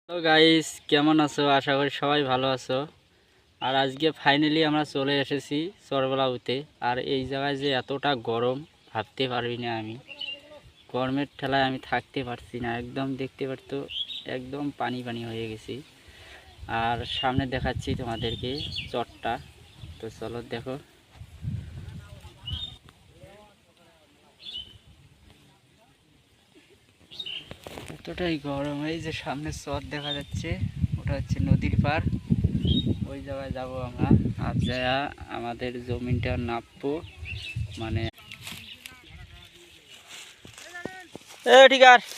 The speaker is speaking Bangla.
তো গাইস, কেমন আছো? আশা করি সবাই ভালো আছো। আর আজকে ফাইনালি আমরা চলে এসেছি চরবলাউতে। আর এই জায়গায় যে এতটা গরম ভাবতে পারবি না। আমি গরমের ঠেলায় আমি থাকতে পারছি না, একদম দেখতে পারতো একদম পানি পানি হয়ে গেছি। আর সামনে দেখাচ্ছি তোমাদেরকে চরটা, তো চলো দেখো। এতটাই গরম, এই যে সামনে চর দেখা যাচ্ছে, ওটা হচ্ছে নদীর পার। ওই জায়গায় যাব আমরা। আর যা আমাদের জমিনটা নাপবো, মানে ঠিক আছে।